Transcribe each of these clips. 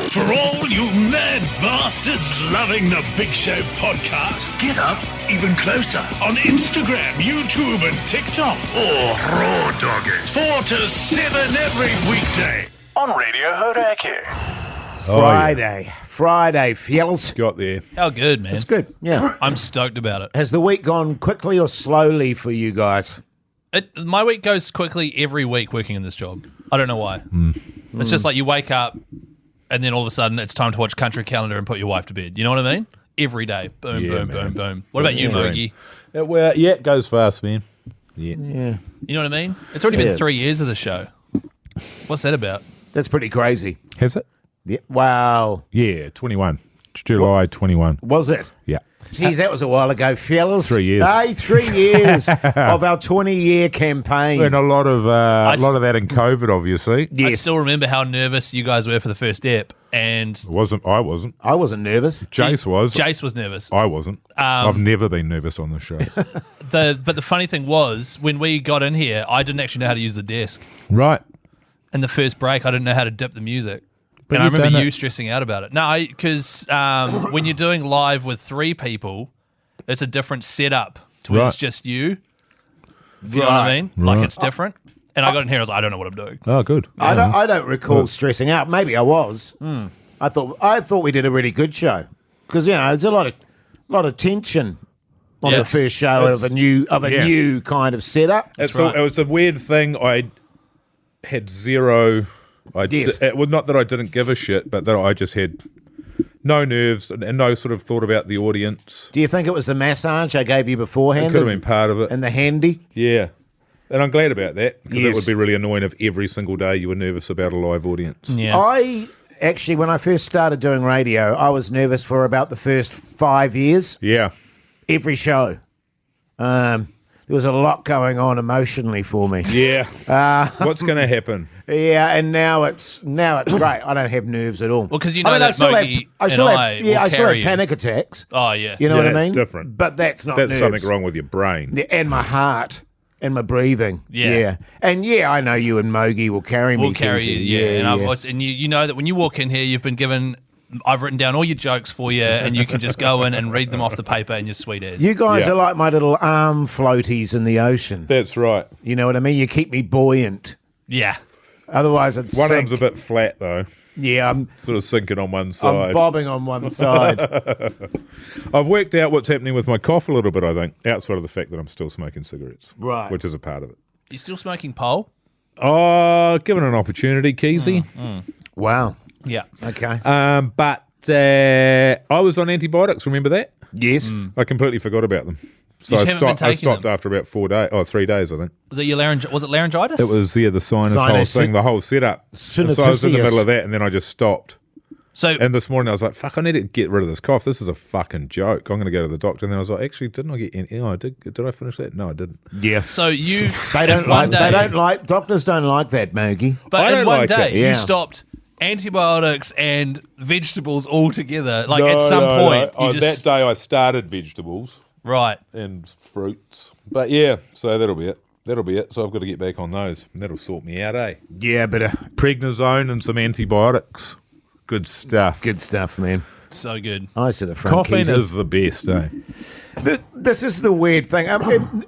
For all you mad bastards loving the Big Show podcast, get up even closer on Instagram, YouTube and TikTok. Or raw dog it 4 to 7 every weekday on Radio Hauraki. Friday, fellas. Got there. How good, man. It's good, yeah. I'm stoked about it. Has the week gone quickly or slowly for you guys? My week goes quickly every week working in this job. I don't know why. It's just like you wake up and then all of a sudden it's time to watch Country Calendar and put your wife to bed. You know what I mean? Every day. Boom, Yeah, boom, man. boom, boom. What about you, Moogie? It goes fast, man. Yeah. You know what I mean? It's already been 3 years of the show. What's that about? That's pretty crazy. Has it? Yeah. Wow. Yeah, 21. July 21. Was it? Yeah. Geez, that was a while ago, fellas. 3 years. Hey, 3 years of our 20-year campaign. And a lot of that in COVID, obviously. I Yes. still remember how nervous you guys were for the first step, and I wasn't. I wasn't nervous. Jase was. Jace was nervous. I wasn't. I've never been nervous on this show. But the funny thing was, when we got in here, I didn't actually know how to use the desk. Right. In the first break, I didn't know how to dip the music. But And I you've remember done you it. stressing out about it. No, because when you're doing live with 3 people, it's a different setup to when it's Right. just you. If you know what I mean? Like Right. it's different. And I got in here, I was like, I don't know what I'm doing. Oh, good. I don't recall stressing out. Maybe I was. I thought we did a really good show because there's a lot of tension on the Yes. first show of a new kind of setup. It right. was a weird thing. I had zero. Yes. It was not that I didn't give a shit, but that I just had no nerves and no sort of thought about the audience. Do you think it was the massage I gave you beforehand? It could have been part of it. And the handy? Yeah. And I'm glad about that because Yes. it would be really annoying if every single day you were nervous about a live audience. Yeah. I actually, when I first started doing radio, I was nervous for about the first 5 years, Yeah. every show. There was a lot going on emotionally for me. Yeah. What's going to happen? Yeah, and now it's great. I don't have nerves at all. Well, 'cause you know that Mogi and still I will I still have carry you. panic attacks. Oh, yeah. You know Yeah, what I that's mean? different. But that's not That's nerves. something wrong with your brain. Yeah, and my heart and my breathing. Yeah. And I know you and Mogi will carry me. We'll carry Casey. you, yeah. And you know that when you walk in here, you've been given... I've written down all your jokes for you, and you can just go in and read them off the paper, and you're sweet as. You guys Yeah. are like my little arm floaties in the ocean. That's right. You know what I mean? You keep me buoyant. Yeah. Otherwise, it's One of sink. them's a bit flat, though. Yeah, I'm Sort of sinking on one side. I'm bobbing on one side. I've worked out what's happening with my cough a little bit, I think, outside of the fact that I'm still smoking cigarettes. Right. Which is a part of it. You still smoking pole? Oh, given an opportunity, Keezy. Wow. Yeah. Okay. But I was on antibiotics, remember that? Yes. I completely forgot about them. So You I haven't been stopped taking them? after about 3 days, I think. Was it your was it laryngitis? It was, the sinus whole Sinus- thing, the whole setup. And so I was in the Sinus- middle of that, and then I just stopped. So And this morning I was like, fuck, I need to get rid of this cough. This is a fucking joke. I'm going to go to the doctor. And then I was like, actually, didn't I get any? Oh, I did. Did I finish that? No, I didn't. Yeah. So you They don't one like. day, They don't like. Doctors don't like that, Mogi. But I in don't one like day it. Yeah. you stopped antibiotics and vegetables altogether. Like No, at some no, point no. you Oh, just that day I started vegetables right. and fruits. But yeah, so that'll be it. That'll be it. So I've got to get back on those. And that'll sort me out, eh? Yeah, but Prednisone and some antibiotics. Good stuff. good stuff, man. So good. Eyes to the front. Caffeine Keezy. is the best, eh? This is the weird thing.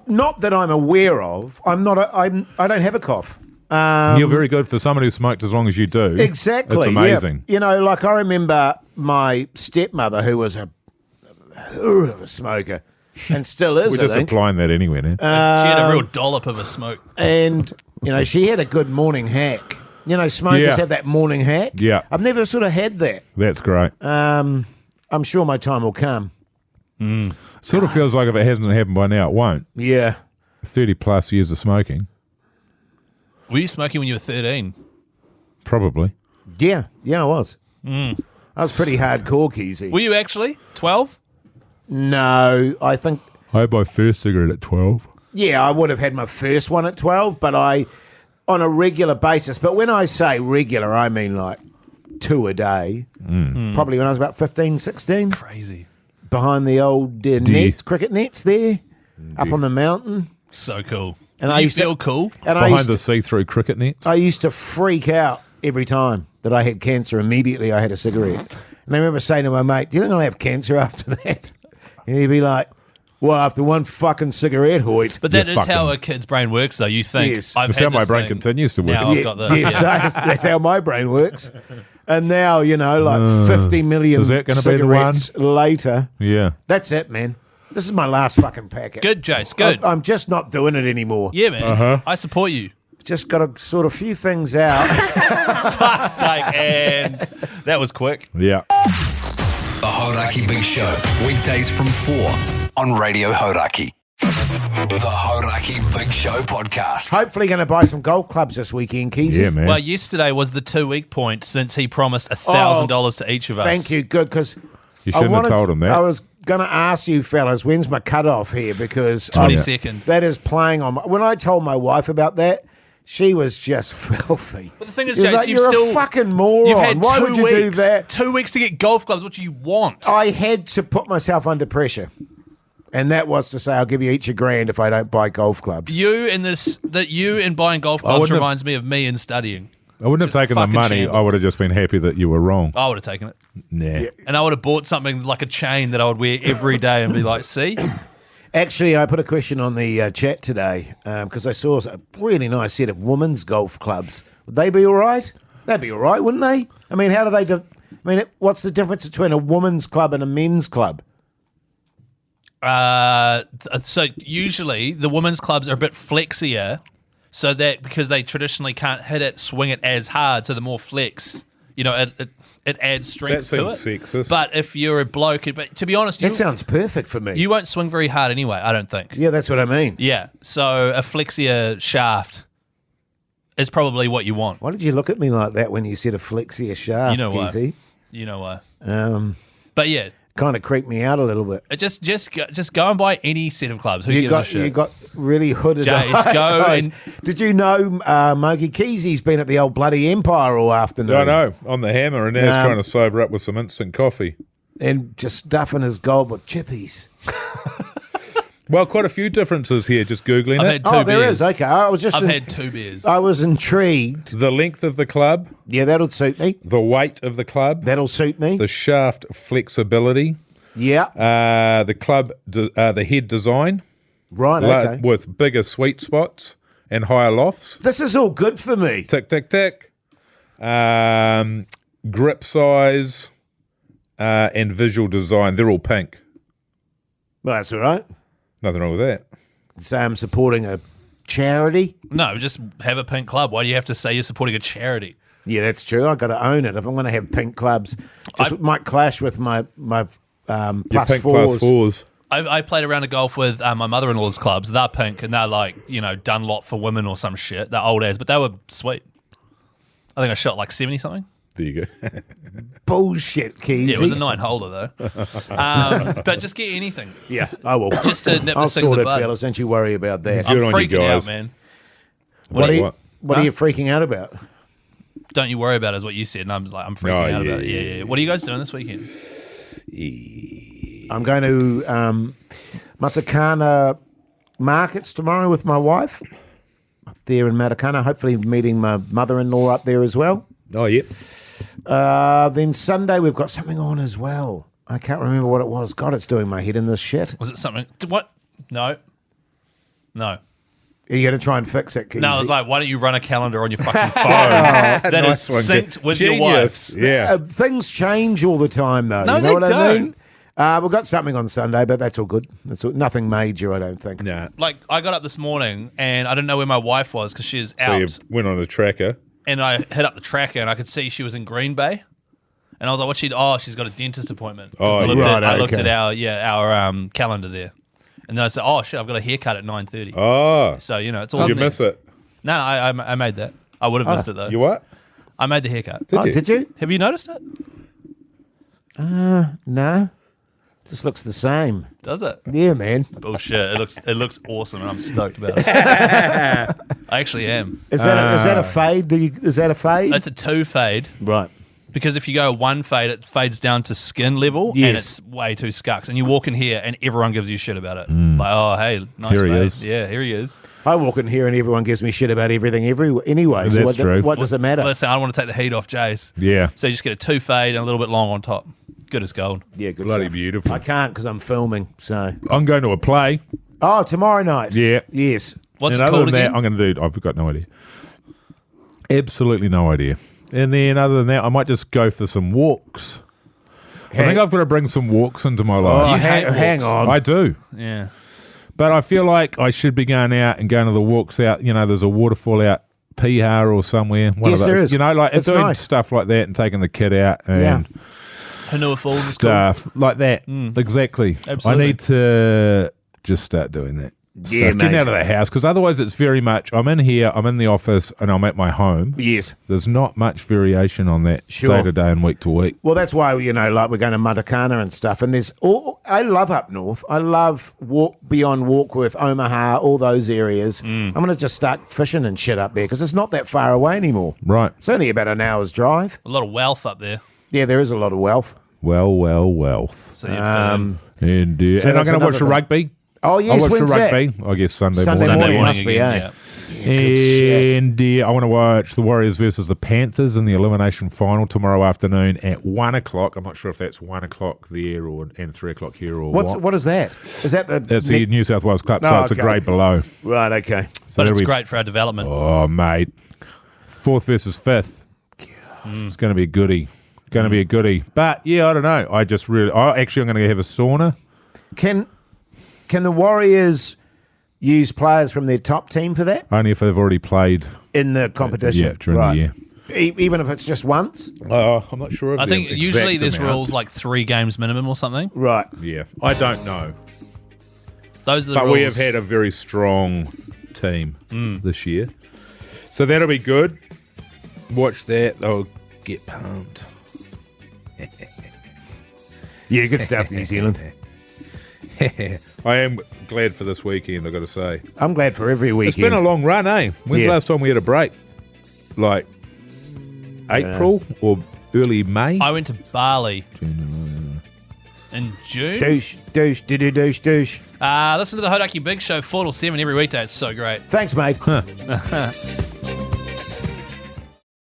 Not that I'm aware of. I don't have a cough. You're very good for someone who smoked as long as you do. Exactly. It's amazing. Yeah. Like I remember my stepmother, who was a smoker, and still is. We're I just think. applying that anywhere now. She had a real dollop of a smoke. And she had a good morning hack. Smokers Yeah. have that morning hack. Yeah. I've never sort of had that. That's great. I'm sure my time will come. Sort of feels like if it hasn't happened by now, it won't. Yeah. 30 plus years of smoking, Were you smoking when you were 13? probably. Yeah, I was. I was pretty hardcore, Keezy. Were you actually 12? No, I think, I had my first cigarette at 12. I would have had my first one at 12, but on a regular basis. But when I say regular, I mean like 2 a day. Probably when I was about 15, 16, Crazy. behind the old nets, cricket nets there, up on the mountain. So cool. And Did I you used to- feel cool? And Behind the see-through cricket nets. I used to freak out every time that I had cancer, immediately I had a cigarette. And I remember saying to my mate, do you think I'll have cancer after that? And he'd be like, well, after one fucking cigarette, Hoyt. But that is how a kid's brain works, though. You think, Yes. I've That's had how my this brain thing. continues to work. Now I've got this. Yes, that's how my brain works. And now, like 50 million is that gonna be the one? cigarettes later. Yeah. That's it, man. This is my last fucking packet. Good, Jase. Good. I'm just not doing it anymore. Yeah, man. I support you. Just got to sort a few things out. Fuck's sake. And that was quick. Yeah. The Hauraki Big Show, weekdays from 4 on Radio Hauraki. The Hauraki Big Show podcast. Hopefully going to buy some golf clubs this weekend, Keezy. Yeah, man. Well, yesterday was the 2-week point since he promised $1,000 to each of us. Thank you. Good, because You shouldn't have told him that. I was going to ask you fellas, when's my cutoff here? Because 22nd. that is playing on. When I told my wife about that, she was just filthy. But the thing is, She was Jase, like, you've you're still a fucking moron. You've had Why 2 would you weeks. do that? 2 weeks to get golf clubs. What do you want? I had to put myself under pressure. And that was to say, I'll give you each $1,000 if I don't buy golf clubs. You and buying golf clubs wouldn't have- reminds me of me and studying. I wouldn't have Just taken the fucking money. I shambles. would have just been happy that you were wrong. I would have taken it. Nah. And I would have bought something like a chain that I would wear every day and be like, see? Actually, I put a question on the chat today because I saw a really nice set of women's golf clubs. Would they be all right? They'd be all right, wouldn't they? I mean, how do they... what's the difference between a women's club and a men's club? So usually the women's clubs are a bit flexier, so that because they traditionally can't swing it as hard, so the more flex, it adds strength That to it. seems sexist. But if you're a bloke, but to be honest, That sounds perfect for me. you won't swing very hard anyway. I don't think. Yeah, that's what I mean. Yeah. So a flexier shaft is probably what you want. Why did you look at me like that when you said a flexia shaft, You know why. Keezy? You know why? But yeah, kind of creeped me out a little bit. just go and buy any set of clubs. Who gives a shit? You got really hooded Jase, go eyes. and- Did you know Mogi Keezy's been at the old bloody Empire all afternoon? I know. On the hammer, and now he's trying to sober up with some instant coffee. And just stuffing his gob with chippies. Well, quite a few differences here, just Googling I've it. had 2 Oh, beers. there is. Okay. I've had 2 beers. I was intrigued. The length of the club, Yeah, that'll suit me. the weight of the club, That'll suit me. the shaft flexibility, Yeah. the club, the head design, Right, okay. with bigger sweet spots and higher lofts. This is all good for me. Tick, tick, tick. Grip size and visual design. They're all pink. Well, that's all right. Nothing wrong with that. So I'm supporting a charity. No, just have a pink club. Why do you have to say you're supporting a charity? Yeah, that's true. I've got to own it. If I'm going to have pink clubs, just might clash with my Your plus pink fours. plus fours. I played around a golf with my mother-in-law's clubs. They're pink and they're like, Dunlop for women or some shit. They're old as, but they were sweet. I think I shot like 70 something. There you go. Bullshit, Keezy. Yeah, it was a 9-holder though. But just get anything. Yeah, I will. Just to nip I'll this thing in sort the it, bud. fellas. Don't you worry about that. Good I'm on you freaking out, guys. man. What are What? you freaking out about? Don't you worry about it, is what you said. And I'm just like, I'm freaking out about it. Yeah. What are you guys doing this weekend? I'm going to Matakana Markets tomorrow with my wife up there in Matakana. Hopefully meeting my mother-in-law up there as well. Oh, yep. Then Sunday we've got something on as well. I can't remember what it was. God, it's doing my head in this shit. Was it something? What? No. Are you going to try and fix it, Keezy? No, I was like, why don't you run a calendar on your fucking phone that Nice is one. synced with your Genius. wife's? Yeah. Things change all the time, though. No, you know they what I don't. mean? We've got something on Sunday, but that's all good. Nothing major, I don't think. Nah. Like, I got up this morning and I didn't know where my wife was because she was So you out. went on a tracker. And I hit up the tracker and I could see she was in Green Bay. And I was like, she's got a dentist appointment. Oh, I looked right, at, I looked okay. at our calendar there. And then I said, oh, shit, I've got a haircut at 9:30. Oh. So, it's all Did you in there. miss it? No, I made that. I would have missed it, though. You what? I made the haircut. Did you? Did you? Have you noticed it? No. Just looks the same. Does it? Yeah, man. Bullshit. It looks awesome and I'm stoked about it. I actually am. Is that a fade? Is that a fade? It's a 2 fade. Right. Because if you go one fade, it fades down to skin level, and Yes. it's way too scucks. And you walk in here, and everyone gives you shit about it. Like, oh, hey, nice Here he fade. is. Yeah, here he is. I walk in here and everyone gives me shit about everything anyway. So That's true. what does it matter? Listen, I don't want to take the heat off Jase. Yeah. So you just get a 2 fade and a little bit long on top. Good as gold. Yeah, good Bloody stuff. beautiful. I can't because I'm filming. So I'm going to a play. oh, tomorrow night. Yeah. Yes. What's and it other called than again? that, I'm going to do. I've got no idea. Absolutely no idea. And then other than that, I might just go for some walks. I think I've got to bring some walks into my Oh, life. You hate hang walks. on. I do. Yeah. But I feel like I should be going out and going to the walks out. You know, there's a waterfall out Piha or somewhere. One Yes, of those. there is. You know, like It's doing nice. stuff like that and taking the kid out and Hanua Falls is cool. stuff like that. Exactly. Absolutely. I need to just start doing that. Yeah, Stuff. Getting mate. out of the house because otherwise it's very much I'm in here, I'm in the office, and I'm at my home. Yes. There's not much variation on that Sure. day to day and week to week. Well, that's why, like we're going to Matakana and stuff. And I love up north. I love beyond Warkworth, Omaha, all those areas. I'm going to just start fishing and shit up there because it's not that far away anymore. Right. It's only about an hour's drive. A lot of wealth up there. Yeah, there is a lot of wealth. Well. So you fit in. And, So and I'm that's going to watch another the thing. rugby. Oh, yes, I'll watch the when's that? rugby, I guess Sunday Sunday morning. morning. morning must be, again, eh? yeah. Good shit. And I want to watch the Warriors versus the Panthers in the elimination final tomorrow afternoon at 1 o'clock. I'm not sure if that's 1 o'clock there and 3 o'clock here or What is that? Is that the... That's the New South Wales Club, so Oh, it's a okay. grade below. Right, okay. So But that'll it's be- great for our development. Oh, mate. 4th versus 5th. It's going to be a goodie. But, yeah, I don't know. I'm going to have a sauna. Can the Warriors use players from their top team for that Only if they've already played. in the competition? Yeah, during the year. Even if it's just once? I'm not sure. I think usually there's rules like 3 games minimum or something. Right. Yeah, I don't know. Those are the But rules. we have had a very strong team this year. So that'll be good. Watch that. They'll get pumped. Yeah, good stuff, New Zealand. I am glad for this weekend, I've got to say. I'm glad for every weekend. It's been a long run, eh? When's the Yeah. last time we had a break? Like April or early May? I went to Bali in June. Douche. Listen to the Hauraki Big Show 4 till 7 every weekday. It's so great. Thanks, mate.